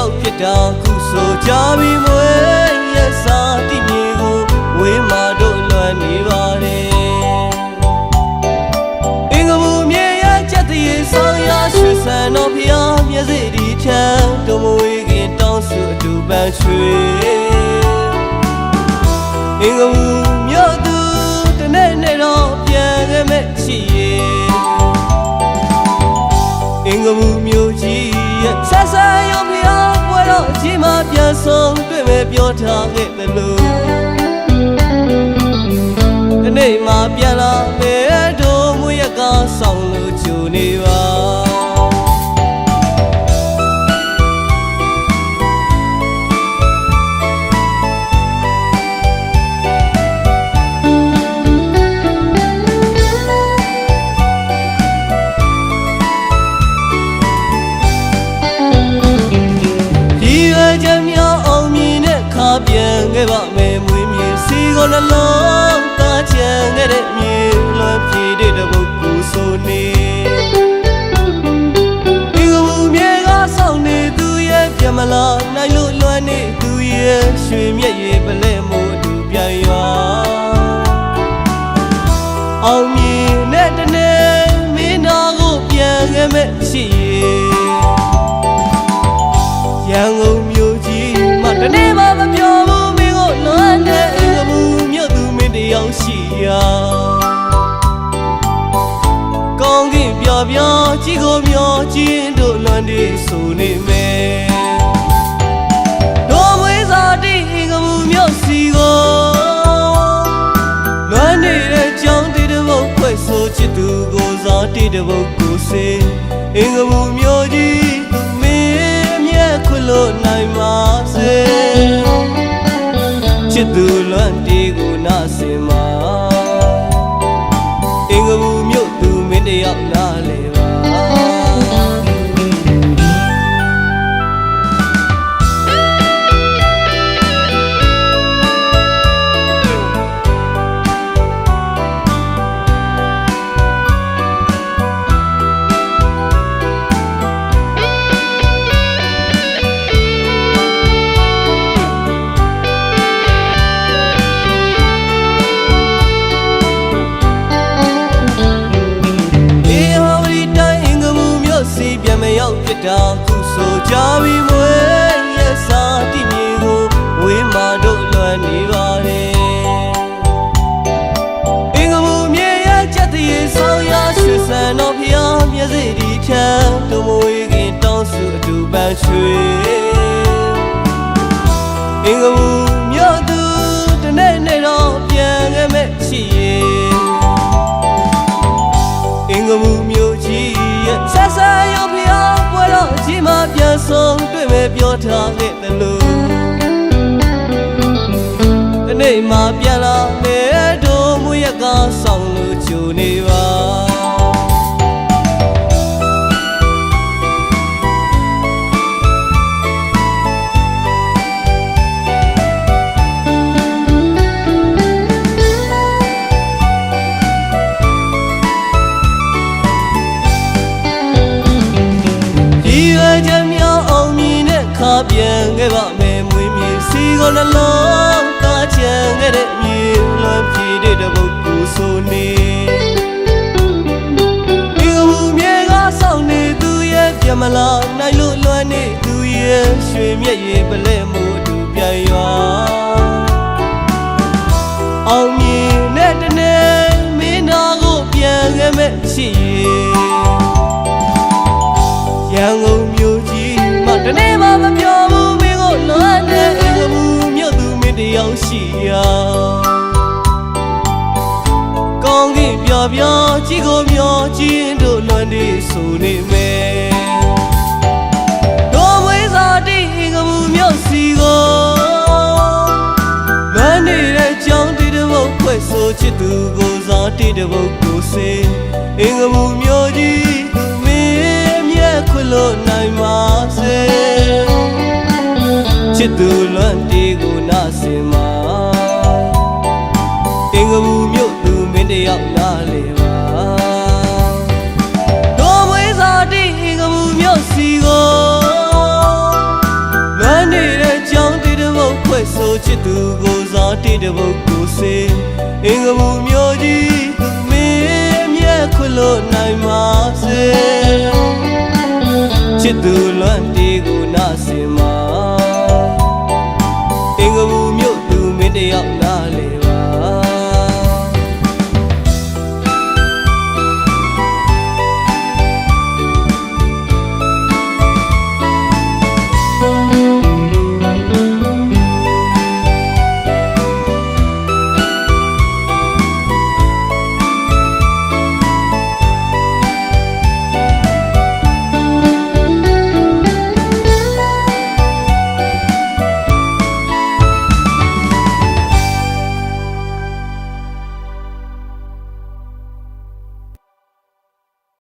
ရောက်ဖြစ်တာခုဆိုကြပြီမွေရစားတိမြေကိုဝေးမာတို့လွမ်းနေပါတယ်အင်္ဂမူမြေရချက်တည်းဆောင်ရရွှေစံတော်ဖျားမျက်စိဒီချမ်းတို့မွေးခင်တောင်းစုအတူပန်းရွှေအင်္ဂမူမြို့သူတနေ့နေ့တော့ပြန်ခဲ့မဲ့ရှိရဲ့အင်္ဂမူမြို့ကြီးရဲ့ဆက်ဆံရုံဖျားပွဲတော်အကြီးမှပြန်ဆုံးတွေ့မဲ့ပြောထားခဲ့တယ်လို့ဒီနေ့မှပြန်လာမဲ့တို့မွေးရကဆောင်လို့ကြိုနေပါပြန်ခဲ့ပါမယ်မွေးမြေစီကိုနှလုံးသားချမ်းခဲ့တဲ့မြေလွမ်းပြေတဲ့တပုတ်ကိုဆိုနေဒီကမူမြေကဆောင်နေသူရဲ့ပြမလာနိုင်လို့လွမ်းနေသူရဲ့ရွှေမြက်ရည်ပလဲမို့သူပြန်ရွာအောင်မြင်တဲ့တနေ့မင်းတော်ကိုပြန်ခဲ့မဲ့ရှိရန်ကုန်မြို့ကြီးမှာတနေ့မှမပြောဘူးမင်းကိုလွမ်းတဲ့အင်္ဂမူမြို့သူမင်းတယောက်ရှိရာကောင်းကင်ပျော်ပျော်ကြီးကိုမျောချင်းတို့လွမ်းတဲ့ဆိုနေမယ်တို့မွေးစားတဲ့အင်္ဂမူမြို့စီကိုလွမ်းနေတဲ့ကြောင်းတေတဘုတ်ဖွဲ့ဆိုချစ်သူကိုစားတေတဘုတ်ကိုစေအင်္ဂမူမြို့ကြီးသူမင်းအမြဲခွလို့နိုင်ပါစေချစ်သူလွမ်းတေကိုနာစင်မှာအင်္ဂမူမြို့သူမင်းတယောက်နားလေပါရောက်ဖြစ်တာခုဆိုကြပြီမွေရစားတိမြေကိုဝေးမာတို့လွမ်းနေပါတယ်အင်္ဂမူမြေရချက်တည်းဆောင်ရရွှေစံတော်ဖျားမျက်စိဒီချမ်းတို့မွေးခင်တောင်းစုအတူပန်းရွှေအင်္ဂမူမြို့သူတနေ့နေ့တော့ပြန်ခဲ့မဲ့ရှိရဲ့အင်္ဂမူမြို့ကြီးရဲ့ဆက်ဆံရုံဖျားပွဲတော်အကြီးမှပြန်ဆုံးတွေ့မဲ့ပြောထားခဲ့တယ်လို့ဒီနေ့မှပြန်လာမဲ့တို့မွေးရကဆောင်လို့ကြိုနေပါပြန်ခဲ့ပါမယ်မွေးမြေစီကိုနှလုံးသားချမ်းခဲ့တဲ့မြေလွမ်းပြေတဲ့တပုတ်ကိုဆိုနေဒီကမူမြေကဆောင်နေသူရဲ့ပြမလာနိုင်လို့လွမ်းနေသူရဲ့ရွှေမြက်ရည်ပလဲမို့သူပြန်ရွာအောင်မြင်တဲ့တနေ့မင်းတော်ကိုပြန်ခဲ့မဲ့ရှိရန်ကုန်မြို့ကြီးမှာတနေ့မှမပြောဘူးမင်းကိုလွမ်းတဲ့အင်္ဂမူမြို့သူမင်းတယောက်ရှိရာကောင်းကင်ပျော်ပျော်ကြီးကိုမျောချင်းတို့လွမ်းတဲ့ဆိုနေမယ်တို့မွေးစားတဲ့အင်္ဂမူမြို့စီကိုလွမ်းနေတဲ့ကြောင်းတေတဘုတ်ဖွဲ့ဆိုချစ်သူကိုစားတေတဘုတ်ကိုစေအင်္ဂမူမြို့ကြီးသူမင်းအမြဲခွလို့နိုင်ပါစေချစ်သူလွမ်းတေကိုနာစင်မှာအင်္ဂမူမြို့သူမင်းတယောက်နားလေပါတို့မွေးစားတဲ့အင်္ဂမူမြို့စီကို တိတပုတ်ကိုစေအင်္ဂမူမျိုးကြီးသူမင်းအမျက်ခွလို့နိုင်ပါစေချစ်သူလွမ်းတီကိုနာစင်